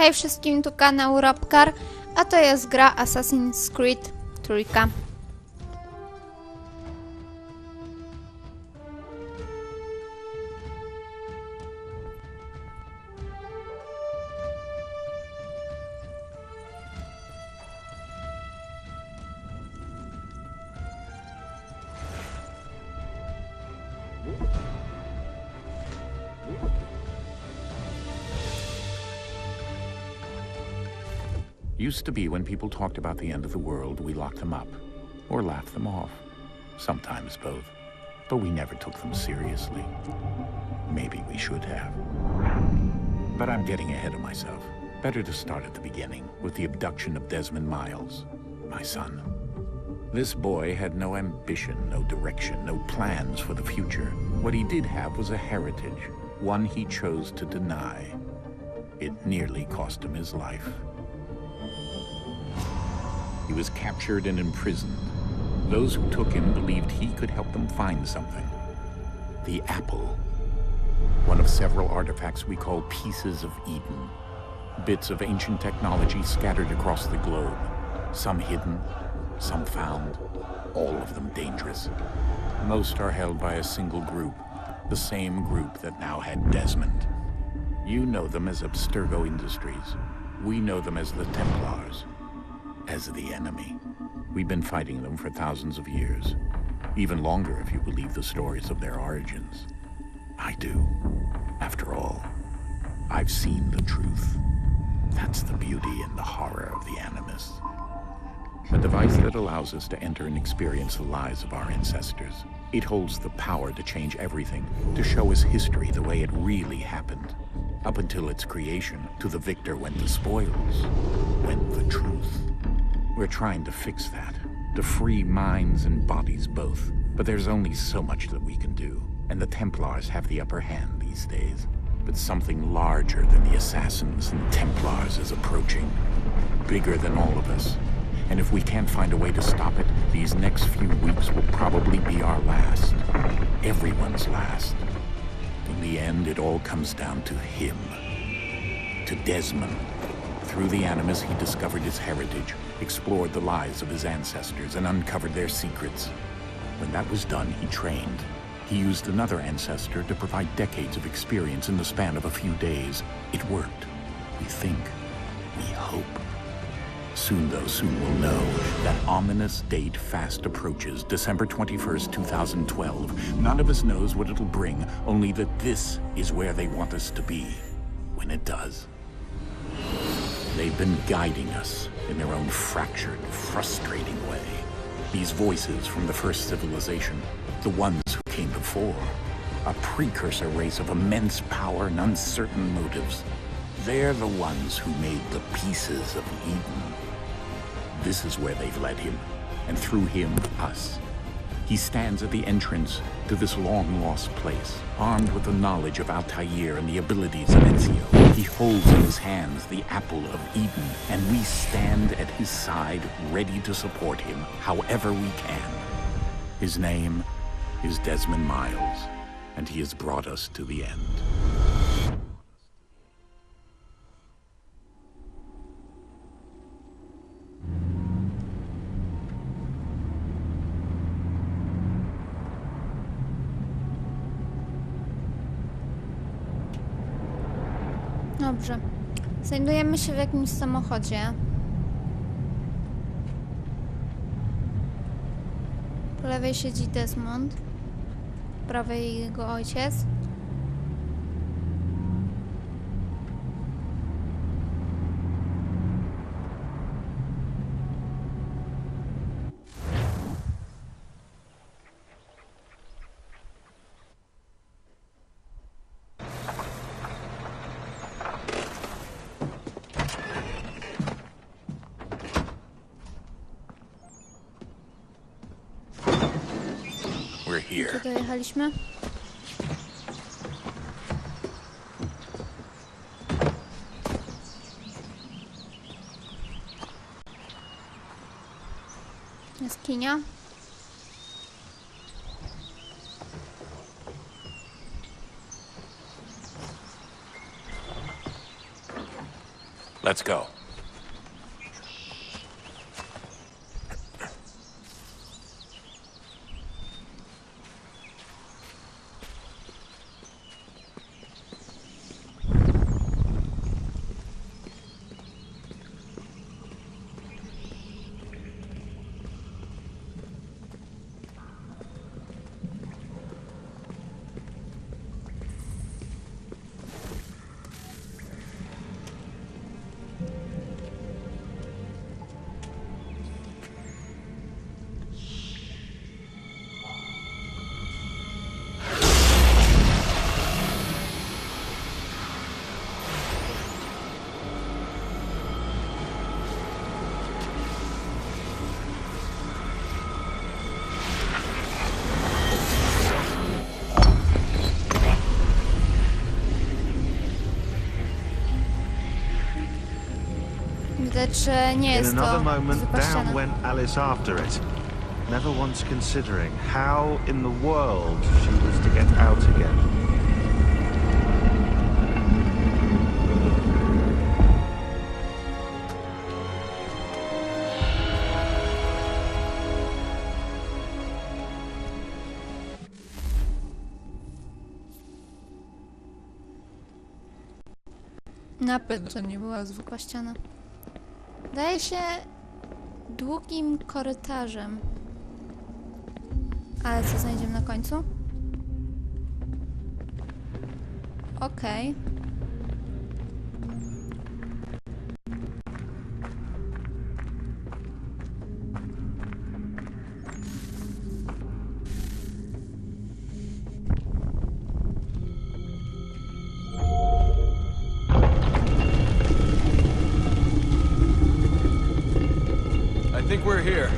Hej wszystkim, tu kanał Robkar, a to jest gra Assasin Creed trójka. Used to be when people talked about the end of the world, we locked them up, or laughed them off. Sometimes both. But we never took them seriously. Maybe we should have. But I'm getting ahead of myself. Better to start at the beginning, with the abduction of Desmond Miles, my son. This boy had no ambition, no direction, no plans for the future. What he did have was a heritage, one he chose to deny. It nearly cost him his life. He was captured and imprisoned. Those who took him believed he could help them find something. The apple. One of several artifacts we call pieces of Eden. Bits of ancient technology scattered across the globe. Some hidden, some found, all of them dangerous. Most are held by a single group, the same group that now had Desmond. You know them as Abstergo Industries. We know them as the Templars. As the enemy. We've been fighting them for thousands of years. Even longer if you believe the stories of their origins. I do. After all, I've seen the truth. That's the beauty and the horror of the Animus. A device that allows us to enter and experience the lives of our ancestors. It holds the power to change everything, to show us history the way it really happened. Up until its creation, to the victor went the spoils, went the truth. We're trying to fix that, to free minds and bodies both. But there's only so much that we can do, and the Templars have the upper hand these days. But something larger than the Assassins and Templars is approaching, bigger than all of us. And if we can't find a way to stop it, these next few weeks will probably be our last. Everyone's last. In the end, it all comes down to him. To Desmond. Through the Animus, he discovered his heritage, explored the lives of his ancestors, and uncovered their secrets. When that was done, he trained. He used another ancestor to provide decades of experience in the span of a few days. It worked. We think. We hope. Soon, though, soon we'll know. That ominous date fast approaches, December 21st, 2012. None of us knows what it'll bring, only that this is where they want us to be. When it does. They've been guiding us in their own fractured, frustrating way. These voices from the first civilization, the ones who came before, a precursor race of immense power and uncertain motives. They're the ones who made the pieces of Eden. This is where they've led him, and through him, us. He stands at the entrance to this long-lost place, armed with the knowledge of Altair and the abilities of Ezio. He holds in his hands the apple of Eden, and we stand at his side, ready to support him however we can. His name is Desmond Miles, and he has brought us to the end. Dobrze. Znajdujemy się w jakimś samochodzie. Po lewej siedzi Desmond. Po prawej jego ojciec. Tu dojechaliśmy. Jaskinia. Let's go. Widać, że nie In jest another to moment, zwykła down ściana. went Alice after it, never once considering how in the world she was to get out again. Na pewno to nie była zwykła ściana. Daje się długim korytarzem. Ale co znajdziemy na końcu? Okej. I think we're here.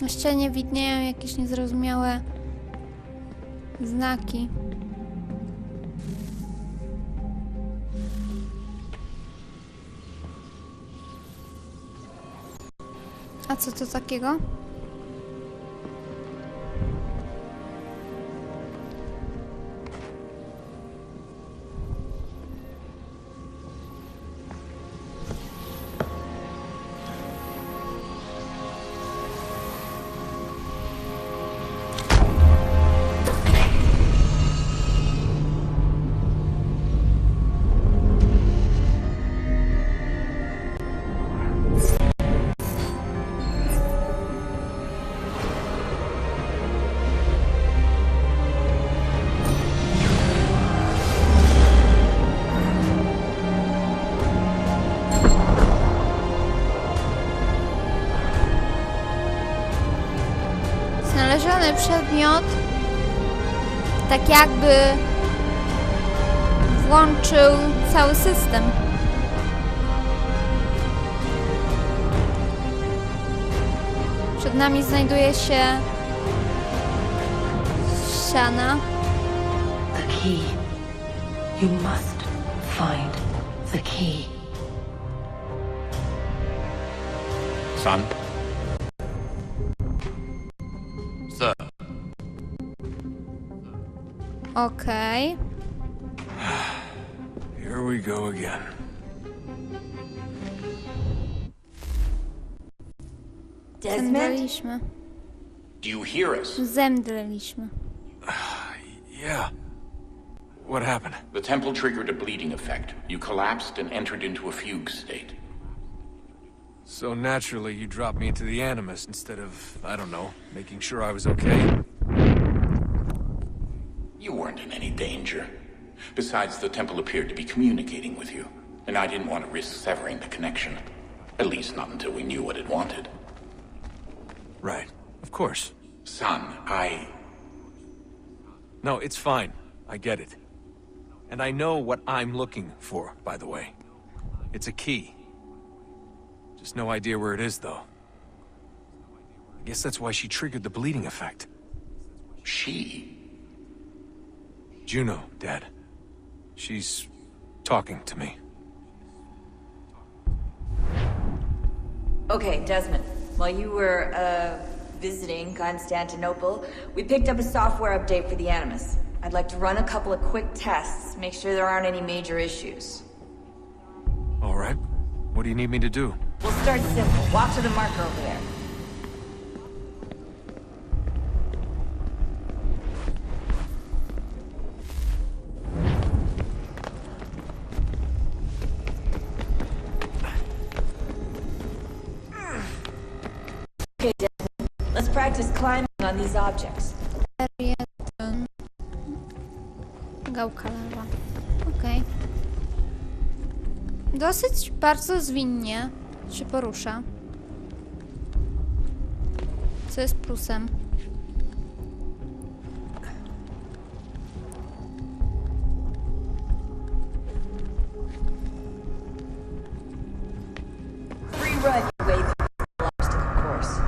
Na ścianie widnieją jakieś niezrozumiałe znaki. A co to takiego? Znaleziony przedmiot tak jakby włączył cały system. Przed nami znajduje się ściana. The key. You must find the key. Son? Sir. Okej. Here we go again. Zemdleliśmy. Do you hear us? Zemdleliśmy. Yeah. What happened? The temple triggered a bleeding effect. You collapsed and entered into a fugue state. So naturally, you dropped me into the Animus instead of, I don't know, making sure I was okay. You weren't in any danger. Besides, the temple appeared to be communicating with you, and I didn't want to risk severing the connection. At least not until we knew what it wanted. Right. Of course. Son, No, it's fine. I get it. And I know what I'm looking for, by the way. It's a key. Just no idea where it is, though. Guess that's why she triggered the bleeding effect. She? Juno, Dad. She's talking to me. Okay, Desmond. While you were, visiting Constantinople, we picked up a software update for the Animus. I'd like to run a couple of quick tests, make sure there aren't any major issues. All right. What do you need me to do? We'll start simple. Walk to the marker over there. Okay, Desmond. Let's practice climbing on these objects. R1. Gałka lewa. Okej. Dosyć bardzo zwinnie się porusza. Co jest plusem. Free run your way through the obstacle course.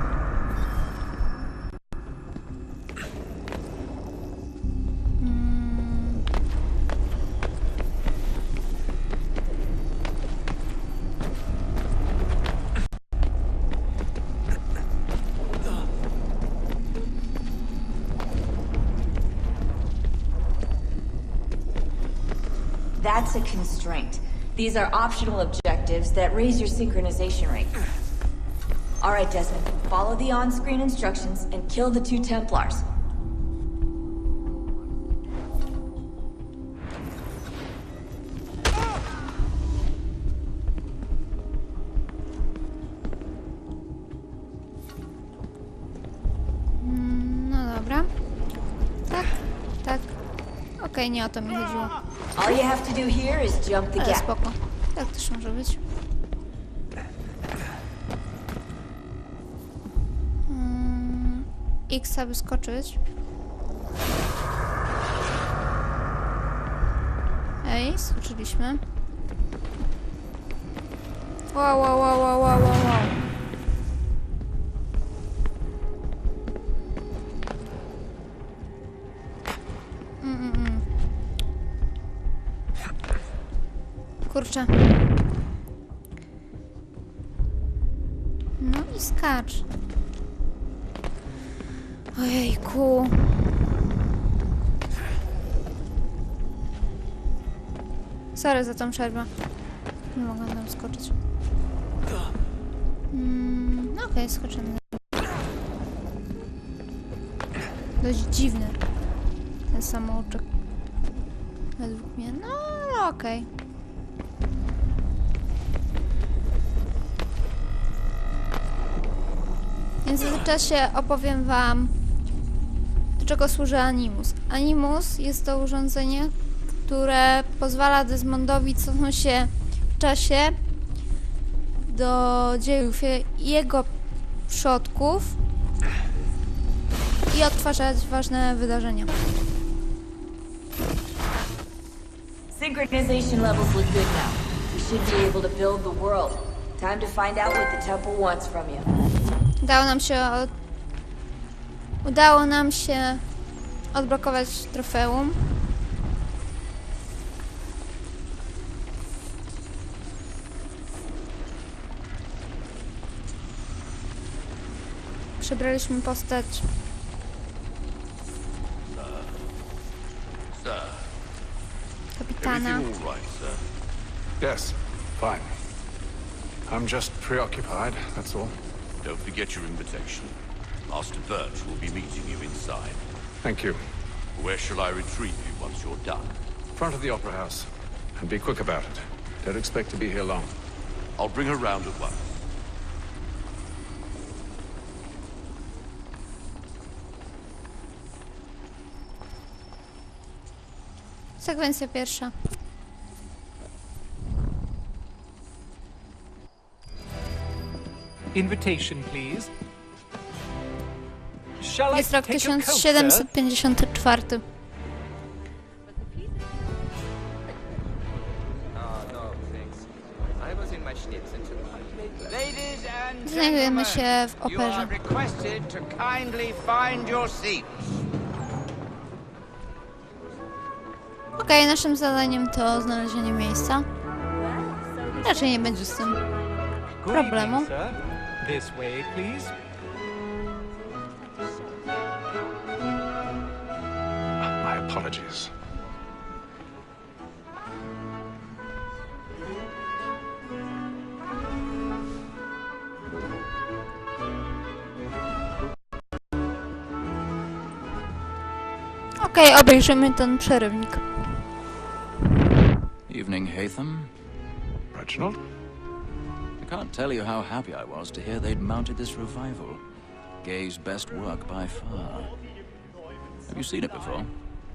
That's a constraint. These are optional objectives that raise your synchronization rate. All right, Desmond. Follow the on-screen instructions and kill the 2 Templars. No dobra. Tak, tak. Okej, nie o to mi chodziło. All you have to do here is jump the Ale gap. spoko. Tak też może być. X, aby skoczyć. Ej, skoczyliśmy. Wow, wow, wow, wow, wow, wow, wow. Kurczę. No i skacz. Ojejku. Sorry za tą przerwę. Nie mogę tam skoczyć. No okej, skoczymy. Dość dziwny ten samouczek. Według mnie. No ale okej. Więc w tym czasie opowiem wam, do czego służy Animus. Animus jest to urządzenie, które pozwala Desmondowi cofnąć się w czasie do dziejów jego przodków i odtwarzać ważne wydarzenia. Synchronization levels look good now. We should be able to build the world. Time to find out what the temple wants from you. Udało nam się odblokować trofeum. Przebraliśmy postać kapitana. Everything all right, sir? Yes, fine. I'm just preoccupied, that's all. Don't forget your invitation. Master Birch will be meeting you inside. Thank you. Where shall I retrieve you once you're done? Front of the Opera House. And be quick about it. Don't expect to be here long. I'll bring her round at once. Sekwencja pierwsza. Invitation, please. Shall I Jest rok take your coat, sir? 1754. Znajdujemy się w operze. Okej, naszym zadaniem to znalezienie miejsca. Raczej nie będzie z tym problemu. This way, please. My apologies. Okej, obejrzymy ten przerywnik. Evening, Hatham. Reginald? I can't tell you how happy I was to hear they'd mounted this revival. Gay's best work by far. Have you seen it before?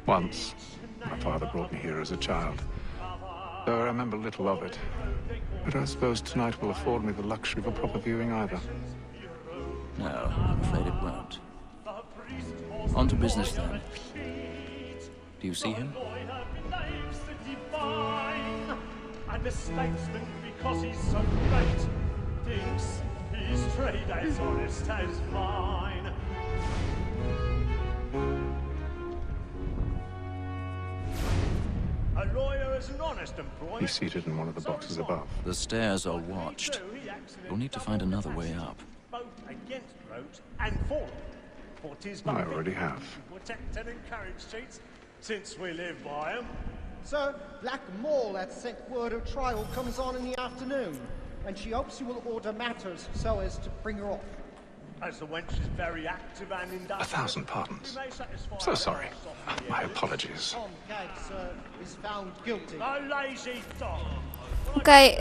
Once. My father brought me here as a child. Though I remember little of it. But I suppose tonight will afford me the luxury of a proper viewing either. No, I'm afraid it won't. On to business then. Do you see him? And the statesman, because he's so great, thinks his trade as honest as mine. A lawyer is an honest employee. He's seated in one of the boxes above. The stairs are watched. You'll need to find another way up. Both against roads and for them. For 'tis I already have. protect and encourage cheats, since we live by them. Sir, Black Mall had sent word her trial comes on in the afternoon, and she hopes you will order matters so as to bring her off. As the wench is very active and industrious. 1,000 pardons. So sorry. My apologies. Tom Cagg, sir, is found guilty. A lazy dog. Okej,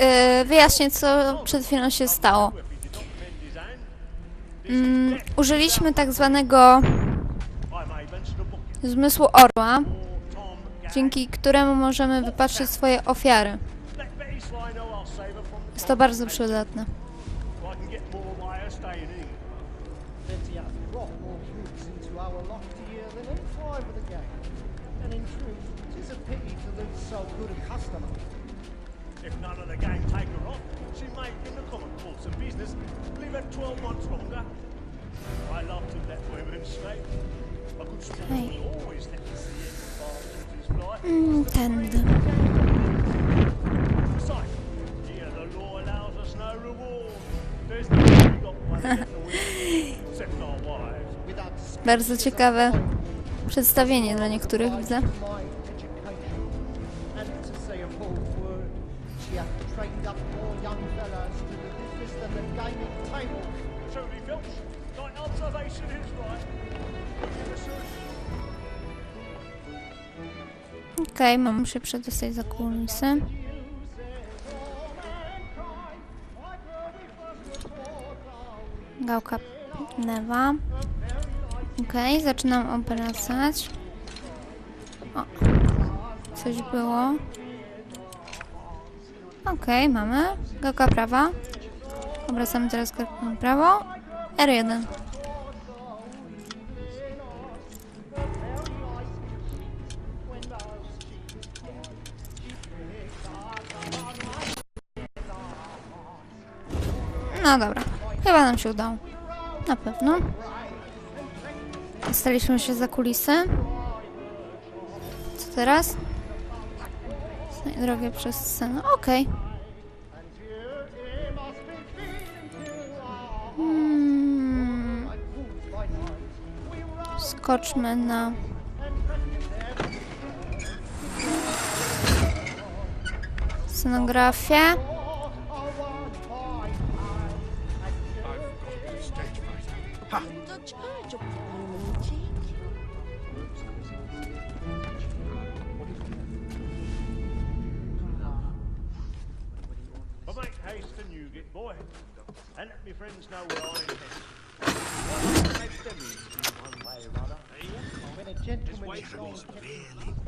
wyjaśnię, co przed chwilą się stało. Użyliśmy tak zwanego zmysłu orła, dzięki któremu możemy wypatrzyć swoje ofiary. Jest to bardzo przydatne. If none of the gang take her off, she may, in the common course of business, leave her 12 months longer. I love to let women escape. A good sport will always let you see it as far as it is Tędy. Besides, here the law allows us no reward. There's nothing we got one against the wind, except our wives. Bardzo ciekawe przedstawienie dla niektórych, widzę. Okej, mam się przedostać za kulisy. Gałka lewa. Okej, zaczynam obracać. O, coś było. Okej, mamy. Gałka prawa. Obracamy teraz gałką prawo. R1. No dobra, chyba nam się udało. Na pewno. Dostaliśmy się za kulisy. Co teraz? Znajdź drogę przez scenę. Okej. Skoczmy na... scenografię. But make haste and you get, boy. And let me friends know where I'm headed. When a gentleman is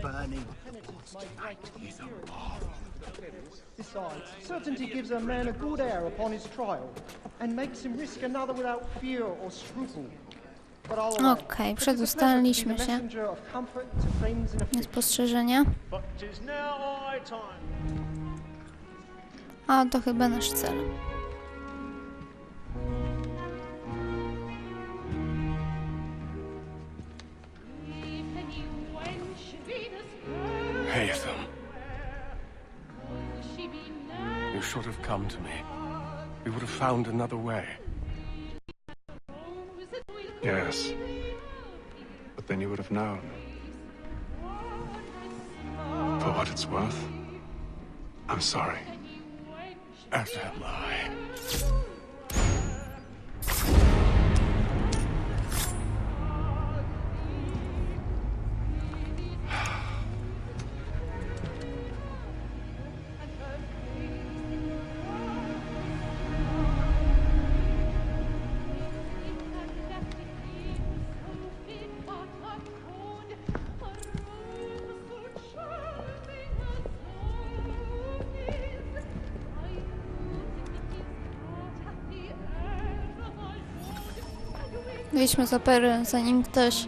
burning. Besides, certainty gives a man a good air upon his trial, and makes him risk another without fear or scruple. Okej, przedostaliśmy się. Spostrzeżenia. A to chyba nasz cel. Haytham. You should have come to me. We would have found another way. Yes. But then you would have known. For what it's worth, I'm sorry. As am I. Wyjdźmy z opery, zanim ktoś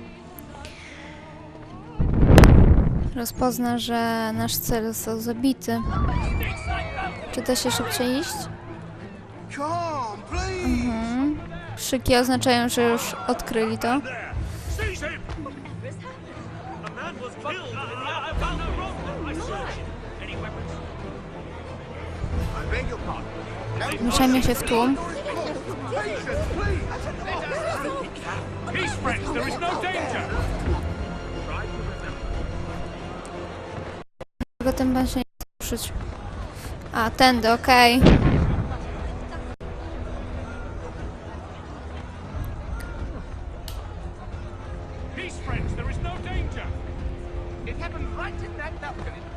rozpozna, że nasz cel został zabity. Czy da się szybciej iść? Krzyki oznaczają, że już odkryli to. Ruszajmy się w tłum. Tylko ten pan się nie chce ruszyć. A, tędy, okej.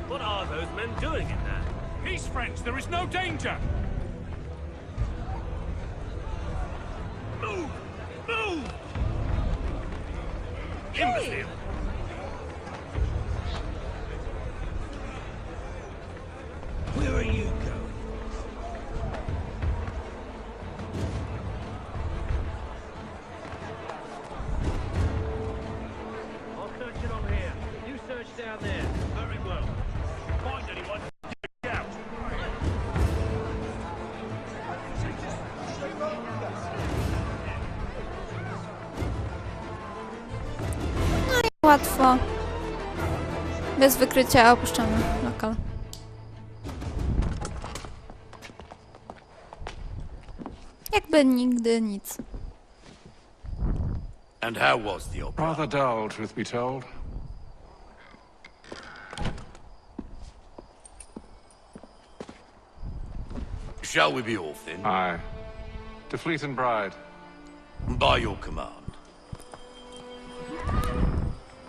What are those men doing in there? Peace, friends, there is no danger! Move! Move! Imbecile! Where are you going? I'll search it on here. You search down there. Very well. Find anyone, get out. No i łatwo. Bez wykrycia opuszczamy lokal. Jakby nigdy nic. And how was the opera? Rather dull, truth be told. Shall we be off then? Aye. To Fleet and Bride. By your command.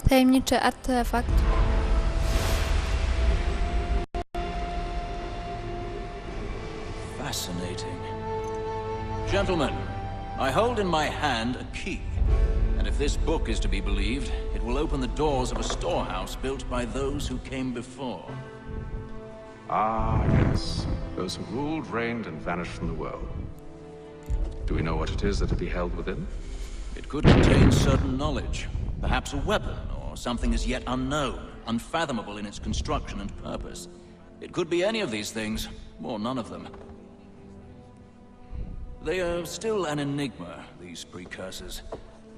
Tajemniczy artefakt. Fascinating. Gentlemen, I hold in my hand a key. And if this book is to be believed, it will open the doors of a storehouse built by those who came before. Ah, yes. Those who ruled, reigned, and vanished from the world. Do we know what it is that will be held within? It could contain certain knowledge. Perhaps a weapon, or something as yet unknown, unfathomable in its construction and purpose. It could be any of these things, or none of them. They are still an enigma, these precursors.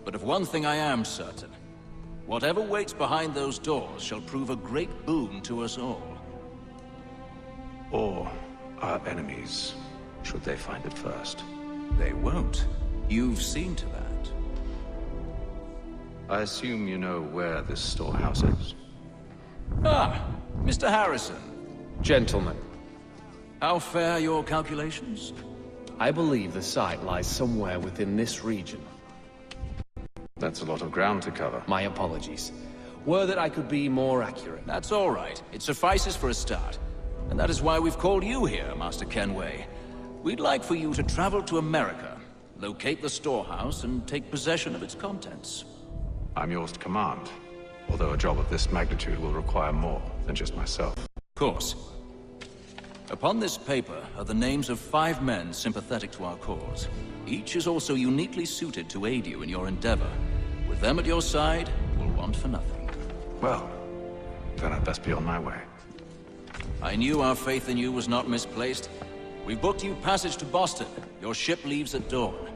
But of one thing I am certain. Whatever waits behind those doors shall prove a great boon to us all. Or our enemies, should they find it first. They won't. You've seen to that. I assume you know where this storehouse is. Ah, Mr. Harrison. Gentlemen, How fare your calculations? I believe the site lies somewhere within this region. That's a lot of ground to cover. My apologies. Were that I could be more accurate. That's all right. It suffices for a start. And that is why we've called you here, Master Kenway. We'd like for you to travel to America, locate the storehouse, and take possession of its contents. I'm yours to command, although a job of this magnitude will require more than just myself. Of course. Upon this paper are the names of 5 men sympathetic to our cause. Each is also uniquely suited to aid you in your endeavor. With them at your side, you'll want for nothing. Well, then I'd best be on my way. I knew our faith in you was not misplaced. We've booked you passage to Boston. Your ship leaves at dawn.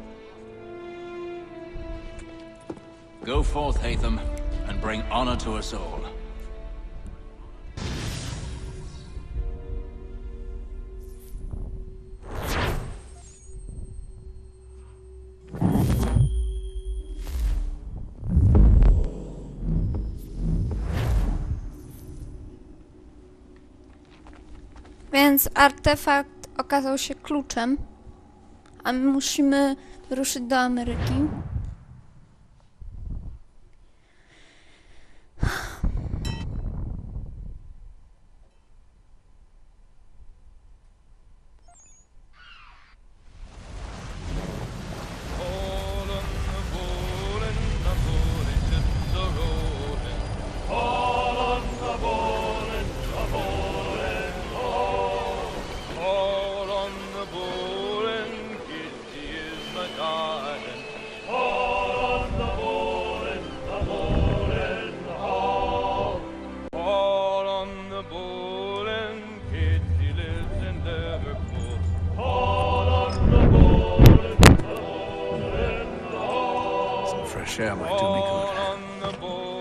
Go forth, Haytham, and bring honor to us all. Więc artefakt okazał się kluczem, a my musimy ruszyć do Ameryki. Share might do me good.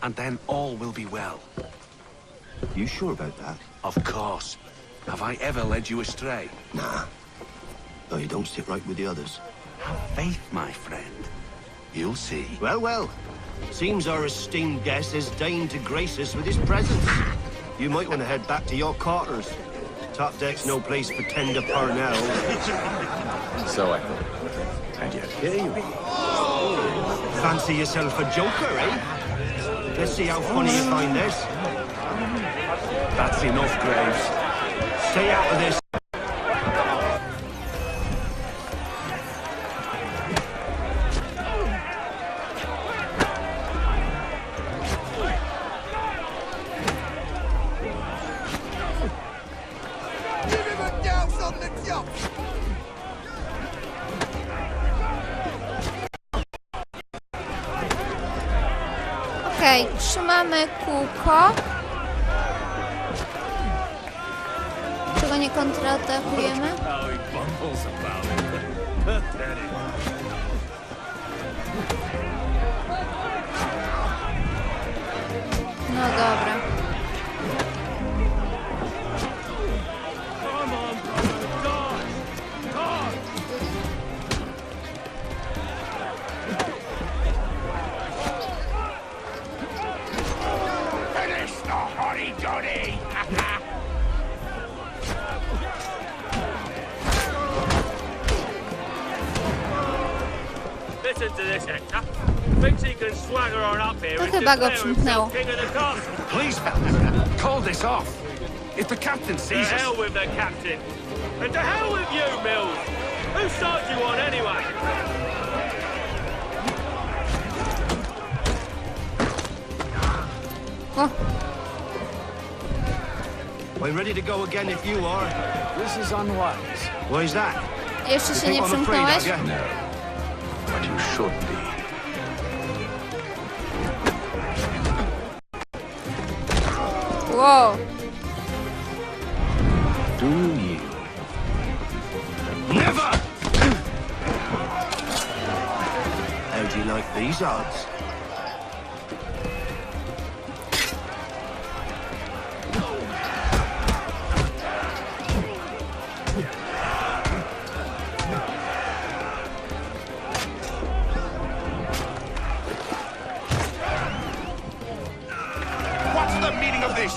And then all will be well. You sure about that? Of course. Have I ever led you astray? Nah. No, you don't sit right with the others. Have faith, my friend. You'll see. Well, well. Seems our esteemed guest has deigned to grace us with his presence. You might want to head back to your quarters. Top deck's no place for tender parnell. So I thought. And yet here you are. Fancy yourself a joker, eh? Let's see how funny you find this. That's enough, Graves. Stay out of this. Okej, trzymamy kółko. Czego nie kontratakujemy? No dobra. Listen to this, Hector. Thinks he can swagger on up here To and chyba go declare przymknęło. himself king of the castle. Please, fellas, call this off. If the captain To sees us... hell with the captain. And to hell with you, Mills. Whose side do you on anyway? O, I'm ready to go again if you are. This is unwise. Why's that? jeszcze się You nie think I'm afraid, przymknąłeś? have you? No. But you should be. Wow. Do you? Never! How do you like these odds? What's the meaning of this?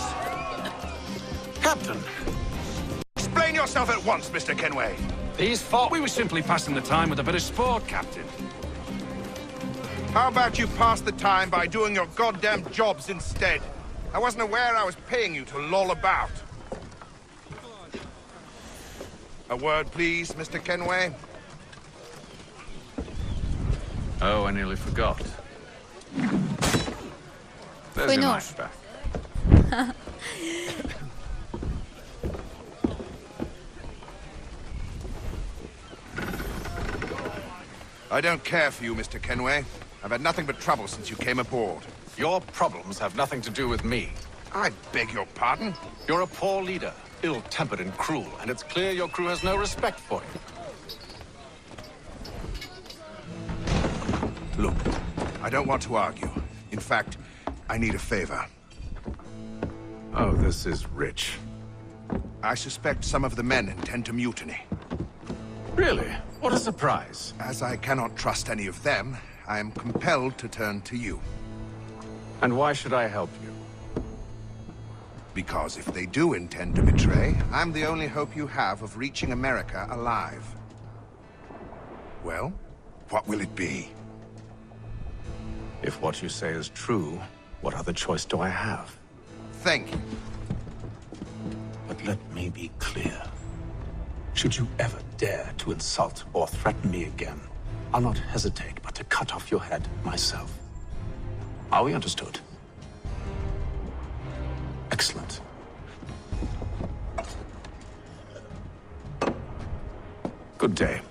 Captain, Explain yourself at once, Mr. Kenway. these thought we were simply passing the time with a bit of sport, Captain. How about you pass the time by doing your goddamn jobs instead? I wasn't aware I was paying you to loll about. A word, please, Mr. Kenway. Oh, I nearly forgot. There's Twój your nóż. knife back. I don't care for you, Mr. Kenway. I've had nothing but trouble since you came aboard. Your problems have nothing to do with me. I beg your pardon? You're a poor leader, ill-tempered and cruel, and it's clear your crew has no respect for you. Look, I don't want to argue. In fact, I need a favor. Oh, this is rich. I suspect some of the men intend to mutiny. Really? What a surprise. As I cannot trust any of them, I am compelled to turn to you. And why should I help you? Because if they do intend to betray, I'm the only hope you have of reaching America alive. Well, what will it be? If what you say is true, what other choice do I have? Thank you. But let me be clear. Should you ever dare to insult or threaten me again, I'll not hesitate but to cut off your head myself. Are we understood? Excellent. Good day.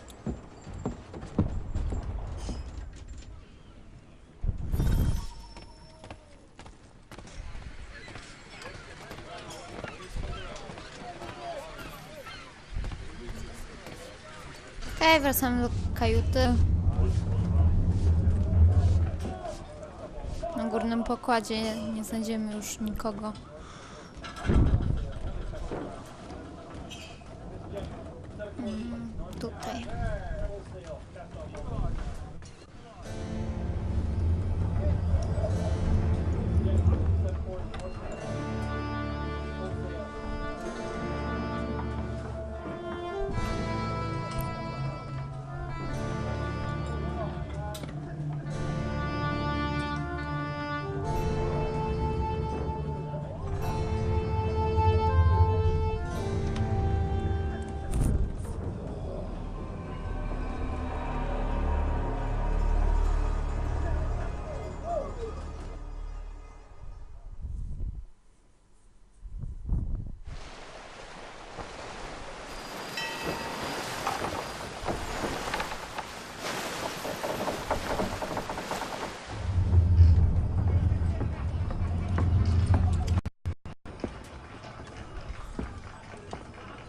Okej, wracamy do kajuty. Na górnym pokładzie nie znajdziemy już nikogo. Tutaj.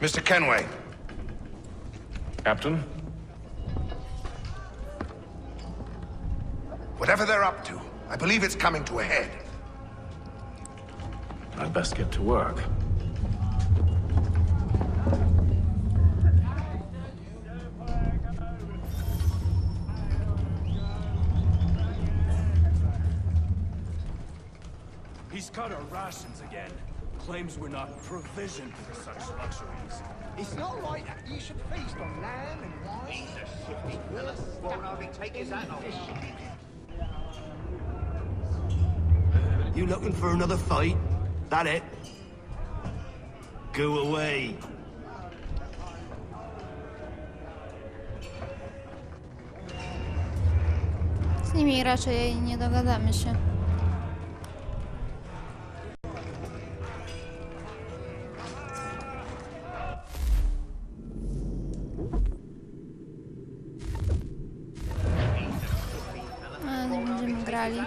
Mr. Kenway. Captain? Whatever they're up to, I believe it's coming to a head. I'd best get to work. He's cut our rations again. Claims we're not provisioned for such luxuries. It's not right that you should feast on lamb and wine. He's a shifty fella. Won't hardly take his hat off. You looking for another fight? That it? Go away. Z nimi raczej nie dogadamy się. A, nie będziemy grali.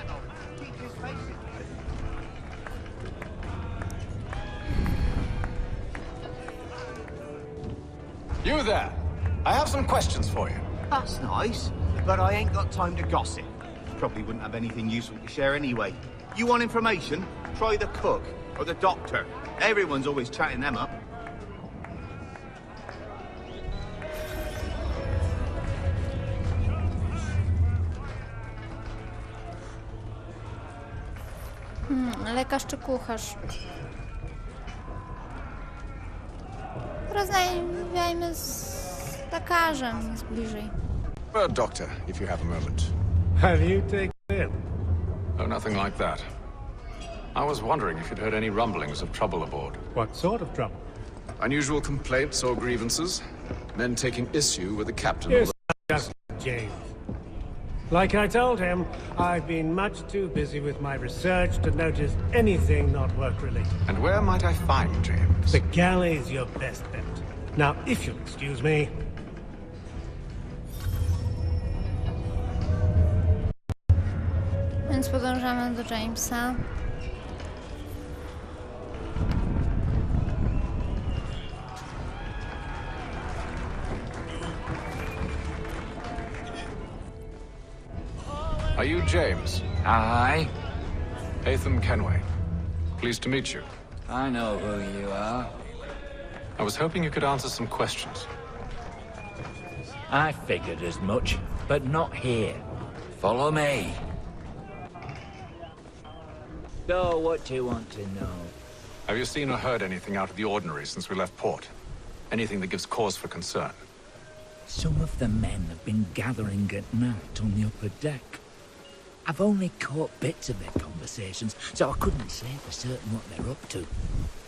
You there! I have some questions for you. That's nice, but I ain't got time to gossip. Probably wouldn't have anything useful to share anyway. You want information? Try the cook or the doctor. Everyone's always chatting them up. Lekarz czy kucharz? Rozmawiajmy z lekarzem, jest bliżej. A doctor, if you have a moment. Have you taken him? Oh, nothing like that. I was wondering if you'd heard any rumblings of trouble aboard. What sort of trouble? Unusual complaints or grievances? Men taking issue with the captain? Yes, just James. Like I told him, I've been much too busy with my research to notice anything not work-related. And where might I find James? The galley's your best bet. Now, if you'll excuse me... Więc podążamy do Jamesa. Are you James? Aye. Hatham Kenway. Pleased to meet you. I know who you are. I was hoping you could answer some questions. I figured as much, but not here. Follow me. So, what do you want to know? Have you seen or heard anything out of the ordinary since we left port? Anything that gives cause for concern? Some of the men have been gathering at night on the upper deck. I've only caught bits of their conversations, so I couldn't say for certain what they're up to.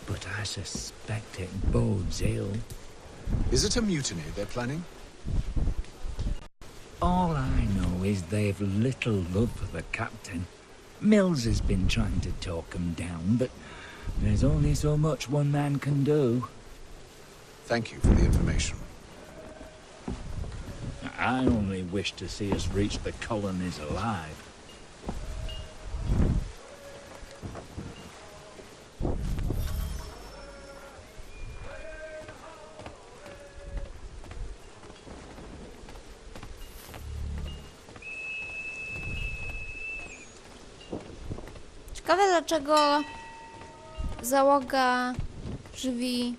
But I suspect it bodes ill. Is it a mutiny they're planning? All I know is they've little love for the captain. Mills has been trying to talk them down, but there's only so much one man can do. Thank you for the information. I only wish to see us reach the colonies alive. Ciekawe, dlaczego załoga żywi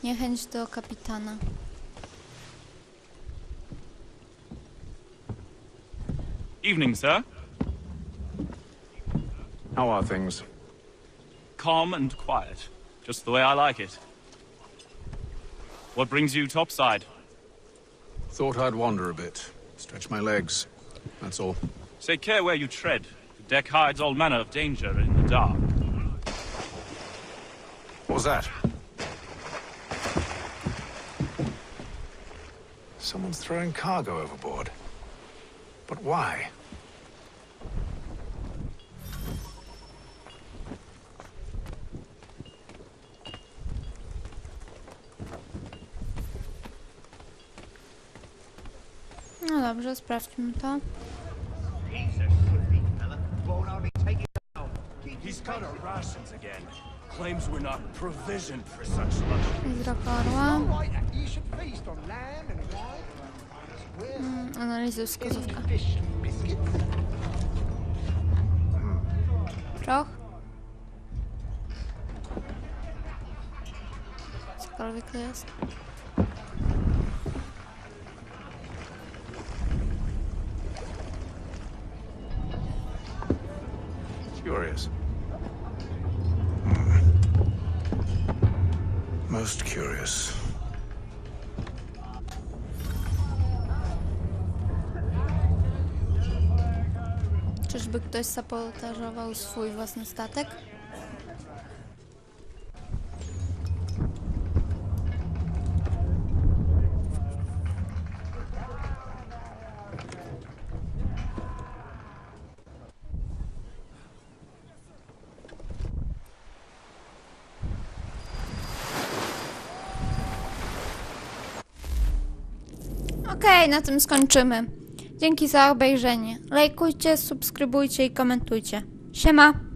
niechęć do kapitana. Evening, sir. How are things? Calm and quiet. Just the way I like it. What brings you topside? Thought I'd wander a bit. Stretch my legs. That's all. Take care where you tread. The deck hides all manner of danger in the dark. What was that? Someone's throwing cargo overboard. But why? No dobrze, sprawdźmy to. He's cut our rations again. Claims we're not provisioned for such luxury. Wzrok orła. Analizuj wskazówka. Proch. Cokolwiek to jest. Curious. Most curious. Czyżby ktoś sabotażował swój własny statek? Okej, na tym skończymy. Dzięki za obejrzenie. Lajkujcie, subskrybujcie i komentujcie. Siema!